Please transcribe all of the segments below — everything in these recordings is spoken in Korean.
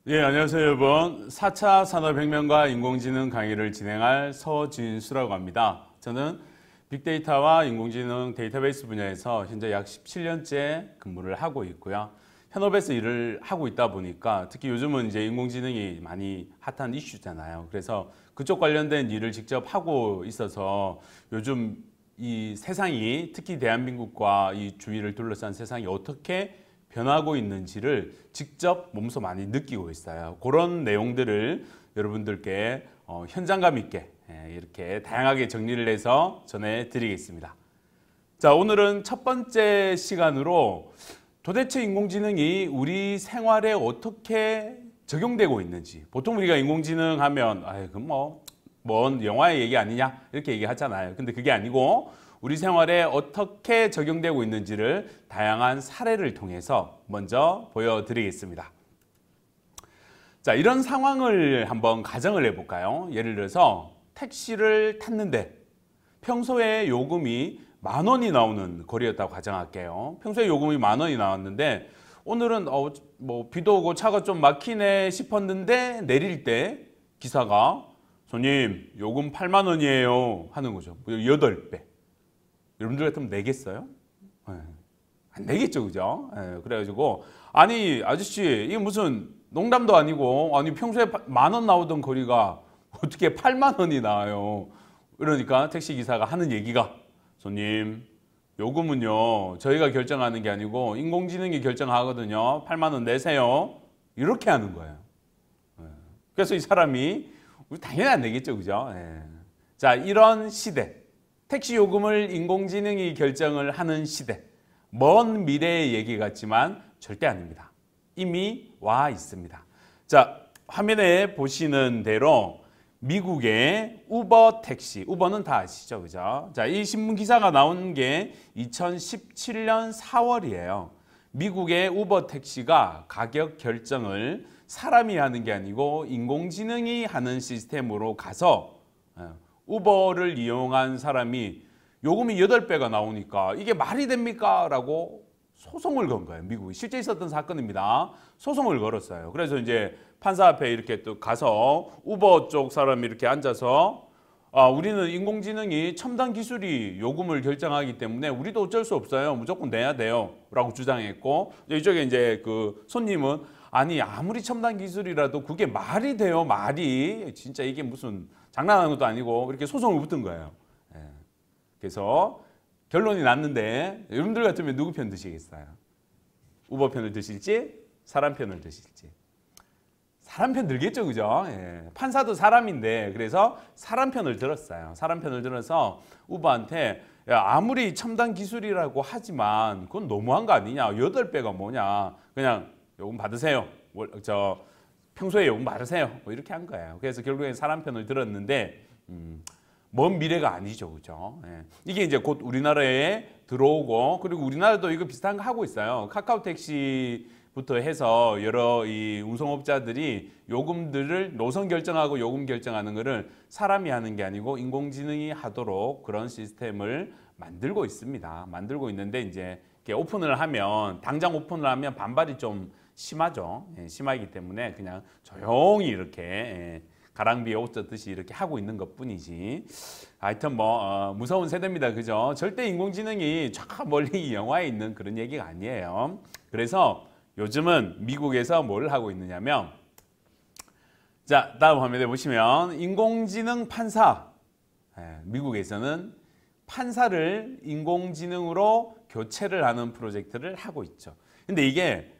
예, 안녕하세요, 여러분. 4차 산업혁명과 인공지능 강의를 진행할 서진수라고 합니다. 저는 빅데이터와 인공지능 데이터베이스 분야에서 현재 약 17년째 근무를 하고 있고요. 현업에서 일을 하고 있다 보니까 특히 요즘은 이제 인공지능이 많이 핫한 이슈잖아요. 그래서 그쪽 관련된 일을 직접 하고 있어서 요즘 이 세상이 특히 대한민국과 이 주위를 둘러싼 세상이 어떻게 변하고 있는지를 직접 몸소 많이 느끼고 있어요. 그런 내용들을 여러분들께 현장감 있게 이렇게 다양하게 정리를 해서 전해드리겠습니다. 자, 오늘은 첫 번째 시간으로 도대체 인공지능이 우리 생활에 어떻게 적용되고 있는지. 보통 우리가 인공지능 하면 뭔 영화의 얘기 아니냐 이렇게 얘기하잖아요. 근데 그게 아니고 우리 생활에 어떻게 적용되고 있는지를 다양한 사례를 통해서 먼저 보여드리겠습니다. 자, 이런 상황을 한번 가정을 해볼까요? 예를 들어서 택시를 탔는데 평소에 요금이 10,000원이 나오는 거리였다고 가정할게요. 평소에 요금이 10,000원이 나왔는데 오늘은 비도 오고 차가 좀 막히네 싶었는데 내릴 때 기사가 손님 요금 80,000원이에요 하는 거죠. 8배. 여러분들 같으면 내겠어요? 안 내겠죠, 그죠? 그래가지고 아니 아저씨 이게 무슨 농담도 아니고 아니 평소에 10,000원 나오던 거리가 어떻게 80,000원이 나와요? 그러니까 택시기사가 하는 얘기가 손님 요금은요 저희가 결정하는 게 아니고 인공지능이 결정하거든요. 80,000원 내세요. 이렇게 하는 거예요. 그래서 이 사람이 우리 당연히 안 내겠죠, 그죠? 자, 이런 시대 택시 요금을 인공지능이 결정을 하는 시대. 먼 미래의 얘기 같지만 절대 아닙니다. 이미 와 있습니다. 자, 화면에 보시는 대로 미국의 우버 택시. 우버는 다 아시죠? 그죠? 자, 이 신문 기사가 나온 게 2017년 4월이에요. 미국의 우버 택시가 가격 결정을 사람이 하는 게 아니고 인공지능이 하는 시스템으로 가서 우버를 이용한 사람이 요금이 8배가 나오니까 이게 말이 됩니까? 라고 소송을 건 거예요. 미국이. 실제 있었던 사건입니다. 소송을 걸었어요. 그래서 이제 판사 앞에 이렇게 또 가서 우버 쪽 사람이 이렇게 앉아서 우리는 인공지능이 첨단 기술이 요금을 결정하기 때문에 우리도 어쩔 수 없어요. 무조건 내야 돼요. 라고 주장했고 이쪽에 이제 그 손님은 아니 아무리 첨단 기술이라도 그게 말이 돼요. 말이. 진짜 이게 무슨 장난하는 것도 아니고 이렇게 소송을 붙은 거예요. 그래서 결론이 났는데 여러분들 같으면 누구 편 드시겠어요? 우버 편을 드실지 사람 편을 드실지. 사람 편 들겠죠, 그죠? 판사도 사람인데 그래서 사람 편을 들었어요. 사람 편을 들어서 우버한테 야, 아무리 첨단 기술이라고 하지만 그건 너무한 거 아니냐? 8배가 뭐냐? 그냥 요금 받으세요. 평소에 요금 받으세요. 뭐 이렇게 한 거예요. 그래서 결국엔 사람 편을 들었는데 먼 미래가 아니죠, 그죠? 이게 이제 곧 우리나라에 들어오고 그리고 우리나라도 이거 비슷한 거 하고 있어요. 카카오 택시부터 해서 여러 이 운송업자들이 요금들을 노선 결정하고 요금 결정하는 거를 사람이 하는 게 아니고 인공지능이 하도록 그런 시스템을 만들고 있습니다. 만들고 있는데 이제 이렇게 오픈을 하면 당장 오픈을 하면 반발이 좀 심하죠. 심하기 때문에 그냥 조용히 이렇게 가랑비에 옷 젖듯이 이렇게 하고 있는 것뿐이지. 하여튼 무서운 세대입니다, 그죠? 절대 인공지능이 저 멀리 영화에 있는 그런 얘기가 아니에요. 그래서 요즘은 미국에서 뭘 하고 있느냐면, 자, 다음 화면에 보시면 인공지능 판사. 미국에서는 판사를 인공지능으로 교체를 하는 프로젝트를 하고 있죠. 근데 이게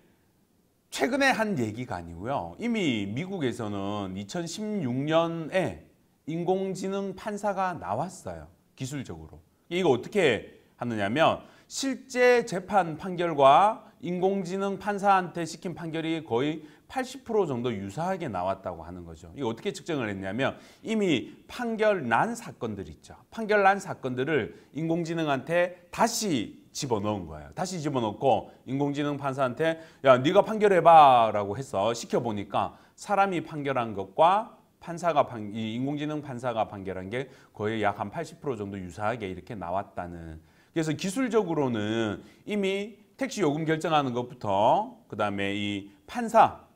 최근에 한 얘기가 아니고요. 이미 미국에서는 2016년에 인공지능 판사가 나왔어요. 기술적으로. 이거 어떻게 하느냐면 실제 재판 판결과 인공지능 판사한테 시킨 판결이 거의 80% 정도 유사하게 나왔다고 하는 거죠. 이거 어떻게 측정을 했냐면 이미 판결 난 사건들 있죠. 판결 난 사건들을 인공지능한테 다시 집어넣은 거예요. 다시 집어넣고 인공지능 판사한테 야 네가 판결해봐 라고 해서 시켜보니까 사람이 판결한 것과 이 인공지능 판사가 판결한 게 거의 약 한 80% 정도 유사하게 이렇게 나왔다는. 그래서 기술적으로는 이미 택시 요금 결정하는 것부터 그다음에 이 판사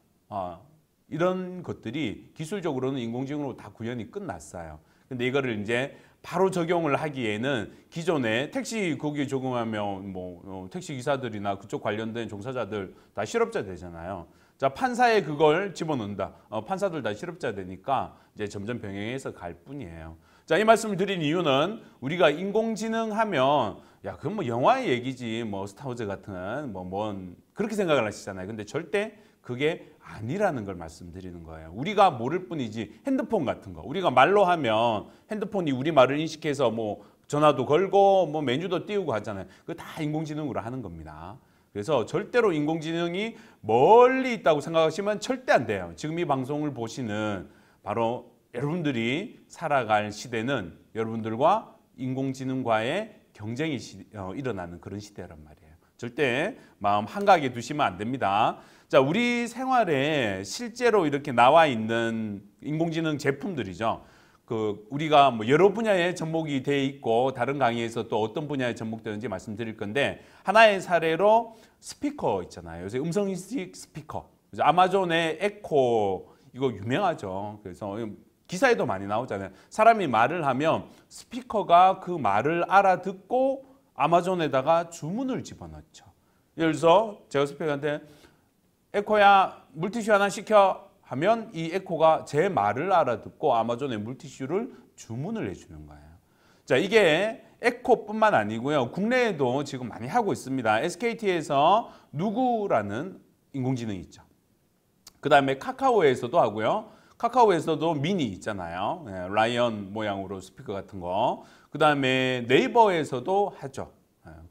이런 것들이 기술적으로는 인공지능으로 다 구현이 끝났어요. 근데 이거를 이제 바로 적용을 하기에는 기존에 택시 거기 적용하면 뭐 택시 기사들이나 그쪽 관련된 종사자들 다 실업자 되잖아요. 자, 판사에 그걸 집어넣는다. 판사들 다 실업자 되니까 이제 점점 병행해서 갈 뿐이에요. 자, 이 말씀을 드린 이유는 우리가 인공지능 하면 야, 그건 뭐 영화의 얘기지. 뭐 스타워즈 같은 뭔 그렇게 생각을 하시잖아요. 근데 절대 그게 아니라는 걸 말씀드리는 거예요. 우리가 모를 뿐이지 핸드폰 같은 거. 우리가 말로 하면 핸드폰이 우리 말을 인식해서 뭐 전화도 걸고 뭐 메뉴도 띄우고 하잖아요. 그거 다 인공지능으로 하는 겁니다. 그래서 절대로 인공지능이 멀리 있다고 생각하시면 절대 안 돼요. 지금 이 방송을 보시는 바로 여러분들이 살아갈 시대는 여러분들과 인공지능과의 경쟁이 일어나는 그런 시대란 말이에요. 절대 마음 한가하게 두시면 안 됩니다. 자, 우리 생활에 실제로 이렇게 나와 있는 인공지능 제품들이죠. 우리가 뭐 여러 분야에 접목이 돼 있고 다른 강의에서 또 어떤 분야에 접목되는지 말씀드릴 건데 하나의 사례로 스피커 있잖아요. 요새 음성인식 스피커. 아마존의 에코 이거 유명하죠. 그래서 기사에도 많이 나오잖아요. 사람이 말을 하면 스피커가 그 말을 알아듣고 아마존에다가 주문을 집어넣죠. 예를 들어서 제가 스피커한테 에코야 물티슈 하나 시켜 하면 이 에코가 제 말을 알아듣고 아마존에 물티슈를 주문을 해주는 거예요. 자, 이게 에코뿐만 아니고요. 국내에도 지금 많이 하고 있습니다. SKT에서 누구라는 인공지능이 있죠. 그 다음에 카카오에서도 하고요. 카카오에서도 미니 있잖아요. 네, 라이언 모양으로 스피커 같은 거. 그 다음에 네이버에서도 하죠.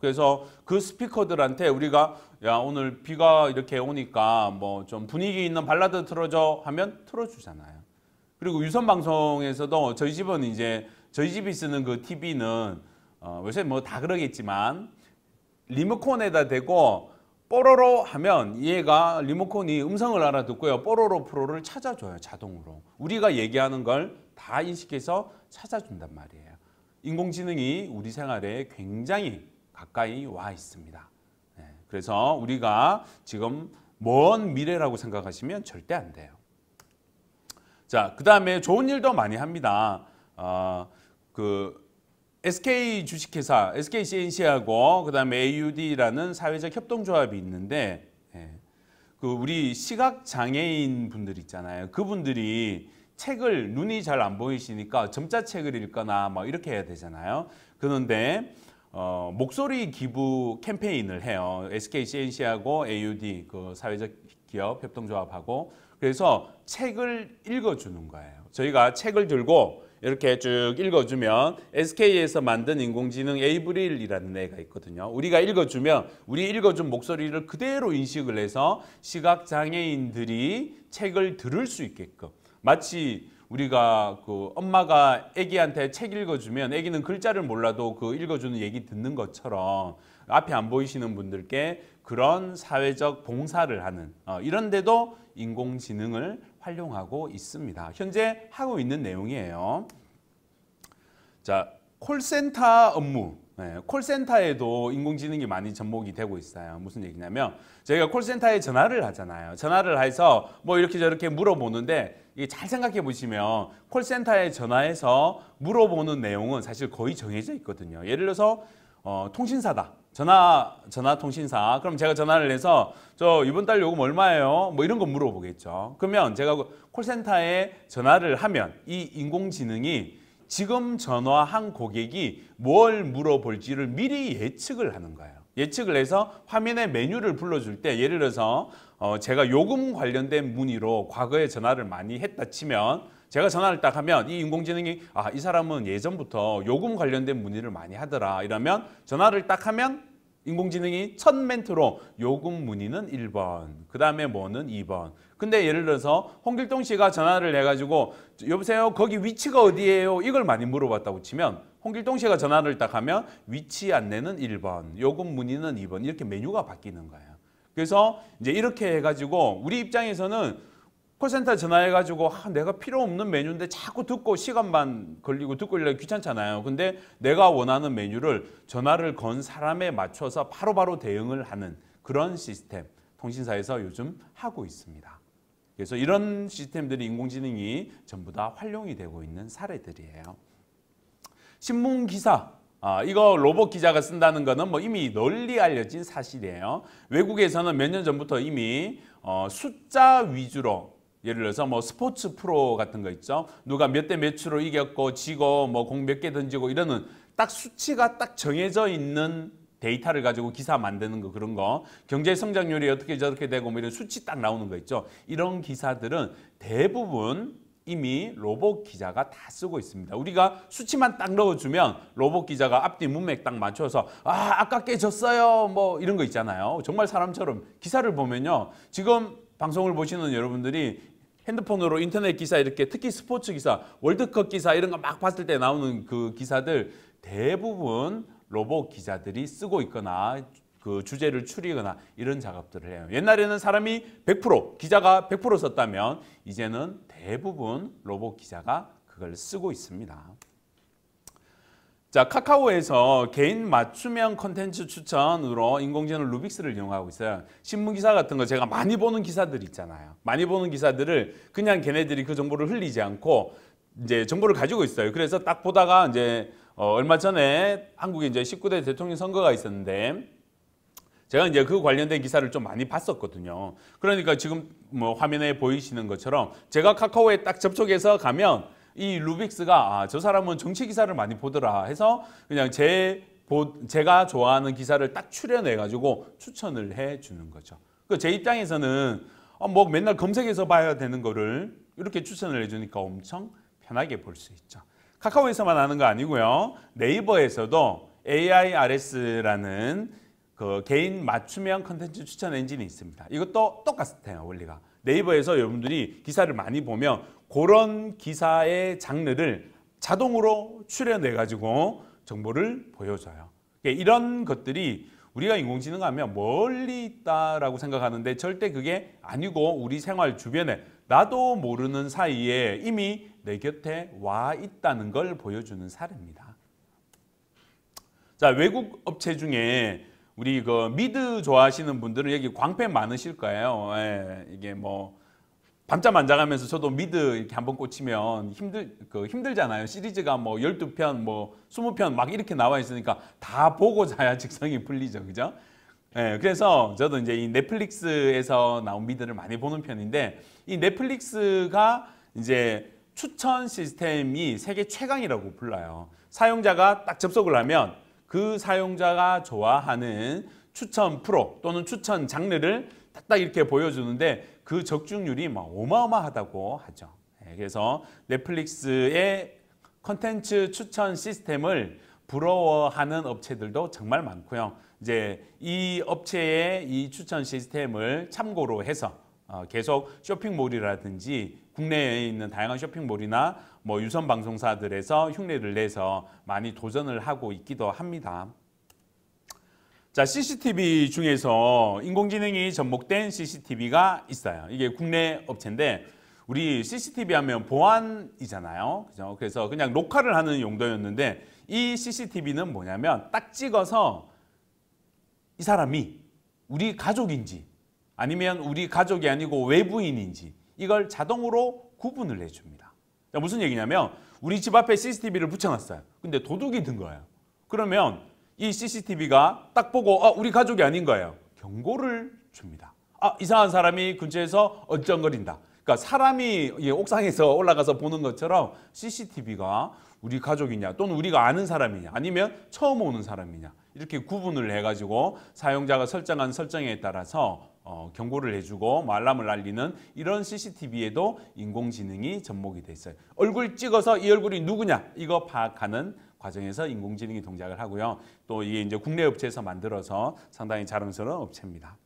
그래서 그 스피커들한테 우리가 야 오늘 비가 이렇게 오니까 뭐 좀 분위기 있는 발라드 틀어줘 하면 틀어주잖아요. 그리고 유선 방송에서도 저희 집은 이제 저희 집이 쓰는 그 TV는 요새 뭐 다 그러겠지만 리모컨에다 대고 뽀로로 하면 얘가 리모컨이 음성을 알아듣고요. 뽀로로 프로를 찾아줘요. 자동으로. 우리가 얘기하는 걸 다 인식해서 찾아준단 말이에요. 인공지능이 우리 생활에 굉장히 가까이 와 있습니다. 네, 그래서 우리가 지금 먼 미래라고 생각하시면 절대 안 돼요. 자, 그 다음에 좋은 일도 많이 합니다. SK 주식회사, SK CNC하고 그 다음에 AUD라는 사회적 협동조합이 있는데 우리 시각장애인 분들 있잖아요. 그분들이 책을 눈이 잘 안 보이시니까 점자책을 읽거나 뭐 이렇게 해야 되잖아요. 그런데 목소리 기부 캠페인을 해요. SK CNC하고 AUD 그 사회적 기업 협동조합하고 그래서 책을 읽어주는 거예요. 저희가 책을 들고 이렇게 쭉 읽어주면 SK에서 만든 인공지능 에이브릴이라는 애가 있거든요. 우리가 읽어주면 우리 읽어준 목소리를 그대로 인식을 해서 시각장애인들이 책을 들을 수 있게끔 마치 우리가 엄마가 아기한테 책 읽어주면 아기는 글자를 몰라도 그 읽어주는 얘기 듣는 것처럼 앞에 안 보이시는 분들께 그런 사회적 봉사를 하는 이런 데도 인공지능을 활용하고 있습니다. 현재 하고 있는 내용이에요. 자, 콜센터 업무. 콜센터에도 인공지능이 많이 접목이 되고 있어요. 무슨 얘기냐면 저희가 콜센터에 전화를 하잖아요. 전화를 해서 뭐 이렇게 저렇게 물어보는데 이게 잘 생각해 보시면 콜센터에 전화해서 물어보는 내용은 사실 거의 정해져 있거든요. 예를 들어서 통신사다. 전화통신사. 그럼 제가 전화를 해서 저 이번 달 요금 얼마예요? 뭐 이런 거 물어보겠죠. 그러면 제가 콜센터에 전화를 하면 이 인공지능이 지금 전화한 고객이 뭘 물어볼지를 미리 예측을 하는 거예요. 예측을 해서 화면에 메뉴를 불러줄 때 예를 들어서 제가 요금 관련된 문의로 과거에 전화를 많이 했다 치면 제가 전화를 딱 하면 이 인공지능이 이 사람은 예전부터 요금 관련된 문의를 많이 하더라 이러면 전화를 딱 하면 인공지능이 첫 멘트로 요금 문의는 1번 그 다음에 뭐는 2번 근데 예를 들어서 홍길동 씨가 전화를 해가지고 여보세요 거기 위치가 어디예요 이걸 많이 물어봤다고 치면 홍길동 씨가 전화를 딱 하면 위치 안내는 1번 요금 문의는 2번 이렇게 메뉴가 바뀌는 거예요. 그래서 이제 이렇게 해가지고 우리 입장에서는 콜센터 전화해가지고 내가 필요 없는 메뉴인데 자꾸 듣고 시간만 걸리고 듣고 이러기 귀찮잖아요. 근데 내가 원하는 메뉴를 전화를 건 사람에 맞춰서 바로바로 대응을 하는 그런 시스템 통신사에서 요즘 하고 있습니다. 그래서 이런 시스템들이 인공지능이 전부 다 활용이 되고 있는 사례들이에요. 신문 기사, 이거 로봇 기자가 쓴다는 거는 뭐 이미 널리 알려진 사실이에요. 외국에서는 몇 년 전부터 이미 숫자 위주로, 예를 들어서 뭐 스포츠 프로 같은 거 있죠. 누가 몇 대 몇으로 이겼고 지고 뭐 공 몇 개 던지고 이러는 딱 수치가 딱 정해져 있는 데이터를 가지고 기사 만드는 거, 그런 거, 경제 성장률이 어떻게 저렇게 되고 뭐 이런 수치 딱 나오는 거 있죠. 이런 기사들은 대부분 이미 로봇 기자가 다 쓰고 있습니다. 우리가 수치만 딱 넣어주면 로봇 기자가 앞뒤 문맥 딱 맞춰서 아깝게 졌어요 뭐 이런 거 있잖아요. 정말 사람처럼 기사를 보면요. 지금 방송을 보시는 여러분들이 핸드폰으로 인터넷 기사, 이렇게 특히 스포츠 기사, 월드컵 기사 이런 거 막 봤을 때 나오는 그 기사들 대부분 로봇 기자들이 쓰고 있거나 그 주제를 추리거나 이런 작업들을 해요. 옛날에는 사람이 100%, 기자가 100% 썼다면 이제는 대부분 로봇 기자가 그걸 쓰고 있습니다. 자, 카카오에서 개인 맞춤형 콘텐츠 추천으로 인공지능 루빅스를 이용하고 있어요. 신문 기사 같은 거 제가 많이 보는 기사들 있잖아요. 많이 보는 기사들을 그냥 걔네들이 그 정보를 흘리지 않고 이제 정보를 가지고 있어요. 그래서 딱 보다가 이제 얼마 전에 한국에 이제 19대 대통령 선거가 있었는데 제가 이제 그 관련된 기사를 좀 많이 봤었거든요. 그러니까 지금 뭐 화면에 보이시는 것처럼 제가 카카오에 딱 접속해서 가면 이 루빅스가 저 사람은 정치 기사를 많이 보더라 해서 그냥 제가 좋아하는 기사를 딱 추려내 가지고 추천을 해 주는 거죠. 제 입장에서는 뭐 맨날 검색해서 봐야 되는 거를 이렇게 추천을 해 주니까 엄청 편하게 볼 수 있죠. 카카오에서만 하는 거 아니고요. 네이버에서도 AIRS라는 그 개인 맞춤형 컨텐츠 추천 엔진이 있습니다. 이것도 똑같아요, 원리가. 네이버에서 여러분들이 기사를 많이 보면 그런 기사의 장르를 자동으로 추려내 가지고 정보를 보여줘요. 이런 것들이 우리가 인공지능 하면 멀리 있다라고 생각하는데 절대 그게 아니고 우리 생활 주변에 나도 모르는 사이에 이미 내 곁에 와 있다는 걸 보여주는 사례입니다. 자, 외국 업체 중에 우리 그 미드 좋아하시는 분들은 여기 광팬 많으실 거예요. 이게 뭐 밤잠 안 자가면서 저도 미드 이렇게 한번 꽂히면 힘들잖아요. 시리즈가 뭐 12편, 뭐 20편 막 이렇게 나와 있으니까 다 보고 자야 직성이 풀리죠. 그죠? 그래서 저도 이제 이 넷플릭스에서 나온 미드를 많이 보는 편인데 이 넷플릭스가 이제 추천 시스템이 세계 최강이라고 불러요. 사용자가 딱 접속을 하면 그 사용자가 좋아하는 추천 프로 또는 추천 장르를 딱 이렇게 보여주는데 그 적중률이 막 어마어마하다고 하죠. 그래서 넷플릭스의 컨텐츠 추천 시스템을 부러워하는 업체들도 정말 많고요. 이제 이 업체의 이 추천 시스템을 참고로 해서 계속 쇼핑몰이라든지 국내에 있는 다양한 쇼핑몰이나 뭐 유선 방송사들에서 흉내를 내서 많이 도전을 하고 있기도 합니다. 자, CCTV 중에서 인공지능이 접목된 CCTV가 있어요. 이게 국내 업체인데 우리 CCTV 하면 보안이잖아요. 그죠? 그래서 그냥 녹화를 하는 용도였는데 이 CCTV는 뭐냐면 딱 찍어서 이 사람이 우리 가족인지 아니면 우리 가족이 아니고 외부인인지 이걸 자동으로 구분을 해줍니다. 자, 무슨 얘기냐면 우리 집 앞에 CCTV를 붙여놨어요. 근데 도둑이 든 거예요. 그러면 이 CCTV가 딱 보고 우리 가족이 아닌 거예요. 경고를 줍니다. 이상한 사람이 근처에서 얼쩡거린다. 그러니까 사람이 옥상에서 올라가서 보는 것처럼 CCTV가 우리 가족이냐 또는 우리가 아는 사람이냐 아니면 처음 오는 사람이냐 이렇게 구분을 해가지고 사용자가 설정한 설정에 따라서 경고를 해주고 알람을 알리는 이런 CCTV에도 인공지능이 접목이 돼 있어요. 얼굴 찍어서 이 얼굴이 누구냐 이거 파악하는 과정에서 인공지능이 동작을 하고요. 또 이게 이제 국내 업체에서 만들어서 상당히 자랑스러운 업체입니다.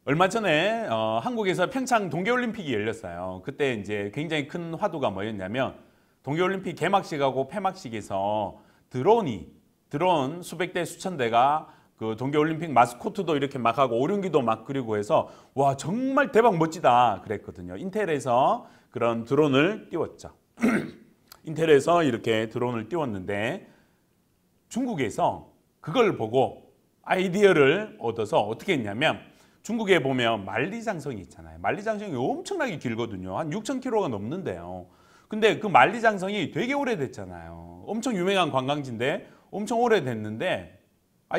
얼마 전에 한국에서 평창 동계올림픽이 열렸어요. 그때 이제 굉장히 큰 화두가 뭐였냐면 동계올림픽 개막식하고 폐막식에서 드론 수백 대 수천 대가 그 동계올림픽 마스코트도 이렇게 막 하고 오륜기도 막 그리고 해서 와 정말 대박 멋지다 그랬거든요. 인텔에서 그런 드론을 띄웠죠. 인텔에서 이렇게 드론을 띄웠는데 중국에서 그걸 보고 아이디어를 얻어서 어떻게 했냐면 중국에 보면 만리장성이 있잖아요. 만리장성이 엄청나게 길거든요. 한 6,000km가 넘는데요. 근데 그 만리장성이 되게 오래됐잖아요. 엄청 유명한 관광지인데 엄청 오래됐는데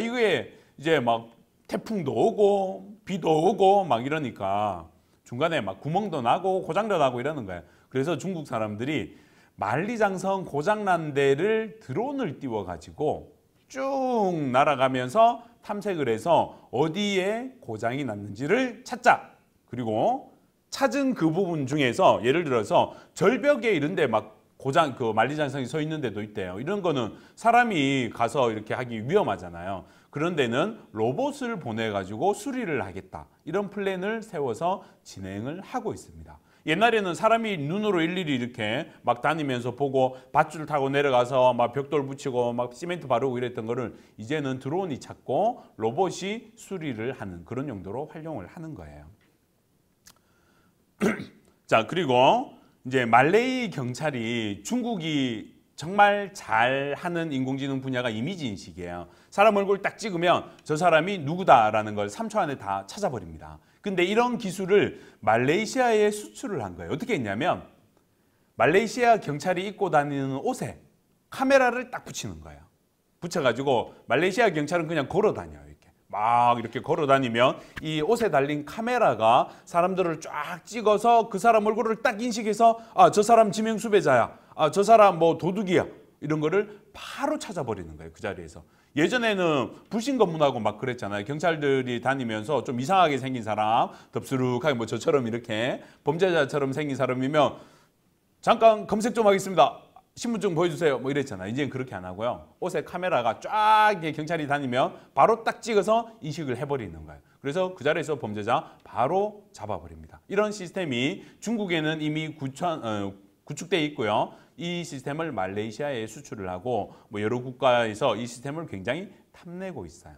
이게 이제 막 태풍도 오고 비도 오고 막 이러니까 중간에 막 구멍도 나고 고장도 나고 이러는 거예요. 그래서 중국 사람들이 만리장성 고장난 데를 드론을 띄워가지고 쭉 날아가면서 탐색을 해서 어디에 고장이 났는지를 찾자. 그리고 찾은 그 부분 중에서 예를 들어서 절벽에 이런 데 막 고장, 그 만리장성이 서 있는 데도 있대요. 이런 거는 사람이 가서 이렇게 하기 위험하잖아요. 그런 데는 로봇을 보내가지고 수리를 하겠다. 이런 플랜을 세워서 진행을 하고 있습니다. 옛날에는 사람이 눈으로 일일이 이렇게 막 다니면서 보고 밧줄 타고 내려가서 막 벽돌 붙이고 막 시멘트 바르고 이랬던 거를 이제는 드론이 찾고 로봇이 수리를 하는 그런 용도로 활용을 하는 거예요. 자, 그리고 이제 말레이 경찰이 중국이 정말 잘하는 인공지능 분야가 이미지 인식이에요. 사람 얼굴 딱 찍으면 저 사람이 누구다라는 걸 3초 안에 다 찾아버립니다. 근데 이런 기술을 말레이시아에 수출을 한 거예요. 어떻게 했냐면 말레이시아 경찰이 입고 다니는 옷에 카메라를 딱 붙이는 거예요. 붙여가지고 말레이시아 경찰은 그냥 걸어 다녀요. 막 이렇게 걸어 다니면 이 옷에 달린 카메라가 사람들을 쫙 찍어서 그 사람 얼굴을 딱 인식해서 저 사람 지명 수배자야. 저 사람 뭐 도둑이야. 이런 거를 바로 찾아버리는 거예요. 그 자리에서. 예전에는 불신 검문하고 막 그랬잖아요. 경찰들이 다니면서 좀 이상하게 생긴 사람, 덥수룩하게 뭐 저처럼 이렇게 범죄자처럼 생긴 사람이면 잠깐 검색 좀 하겠습니다. 신분증 보여주세요. 뭐 이랬잖아요. 이제는 그렇게 안 하고요. 옷에 카메라가 쫙 경찰이 다니면 바로 딱 찍어서 인식을 해버리는 거예요. 그래서 그 자리에서 범죄자 바로 잡아버립니다. 이런 시스템이 중국에는 이미 구축돼 있고요. 이 시스템을 말레이시아에 수출을 하고 뭐 여러 국가에서 이 시스템을 굉장히 탐내고 있어요.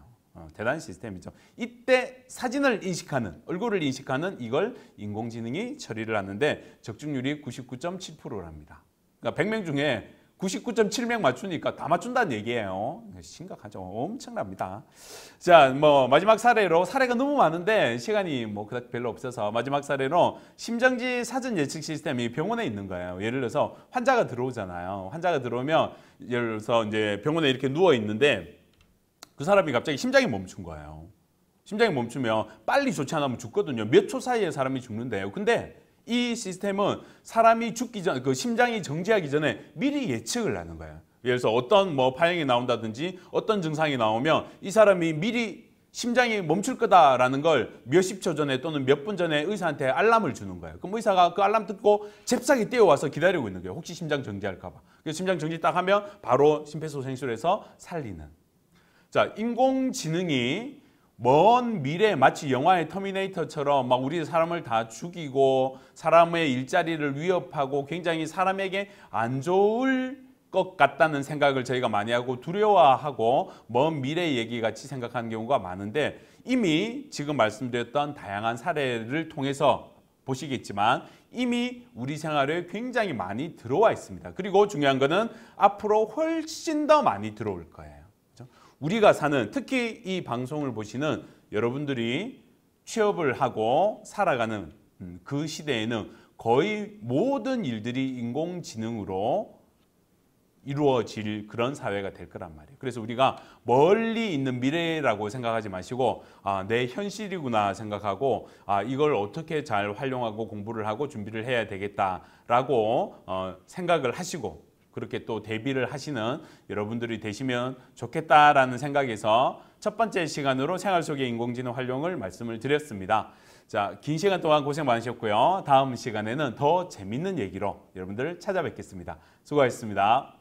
대단한 시스템이죠. 이때 사진을 인식하는, 얼굴을 인식하는 이걸 인공지능이 처리를 하는데 적중률이 99.7%랍니다. 그러니까 100명 중에 99.7명 맞추니까 다 맞춘다는 얘기예요. 심각하죠. 엄청납니다. 자, 뭐 마지막 사례로 사례가 너무 많은데 시간이 뭐 그닥 별로 없어서 마지막 사례로 심정지 사전 예측 시스템이 병원에 있는 거예요. 예를 들어서 환자가 들어오잖아요. 환자가 들어오면 예를 들어서 이제 병원에 이렇게 누워 있는데 그 사람이 갑자기 심장이 멈춘 거예요. 심장이 멈추면 빨리 조치 안 하면 죽거든요. 몇 초 사이에 사람이 죽는데요. 근데 이 시스템은 사람이 죽기 전, 그 심장이 정지하기 전에 미리 예측을 하는 거예요. 예를 들어서 어떤 뭐 파형이 나온다든지 어떤 증상이 나오면 이 사람이 미리 심장이 멈출 거다라는 걸 몇십 초 전에 또는 몇 분 전에 의사한테 알람을 주는 거예요. 그럼 의사가 그 알람 듣고 잽싸게 뛰어와서 기다리고 있는 거예요. 혹시 심장 정지할까 봐. 그래서 심장 정지 딱 하면 바로 심폐소생술해서 살리는. 자, 인공지능이 먼 미래 마치 영화의 터미네이터처럼 막 우리 사람을 다 죽이고 사람의 일자리를 위협하고 굉장히 사람에게 안 좋을 것 같다는 생각을 저희가 많이 하고 두려워하고 먼 미래 얘기 같이 생각하는 경우가 많은데 이미 지금 말씀드렸던 다양한 사례를 통해서 보시겠지만 이미 우리 생활에 굉장히 많이 들어와 있습니다. 그리고 중요한 거는 앞으로 훨씬 더 많이 들어올 거예요. 우리가 사는 특히 이 방송을 보시는 여러분들이 취업을 하고 살아가는 그 시대에는 거의 모든 일들이 인공지능으로 이루어질 그런 사회가 될 거란 말이에요. 그래서 우리가 멀리 있는 미래라고 생각하지 마시고 내 현실이구나 생각하고 이걸 어떻게 잘 활용하고 공부를 하고 준비를 해야 되겠다라고 생각을 하시고 그렇게 또 대비를 하시는 여러분들이 되시면 좋겠다라는 생각에서 첫 번째 시간으로 생활 속의 인공지능 활용을 말씀을 드렸습니다. 자, 긴 시간 동안 고생 많으셨고요. 다음 시간에는 더 재밌는 얘기로 여러분들을 찾아뵙겠습니다. 수고하셨습니다.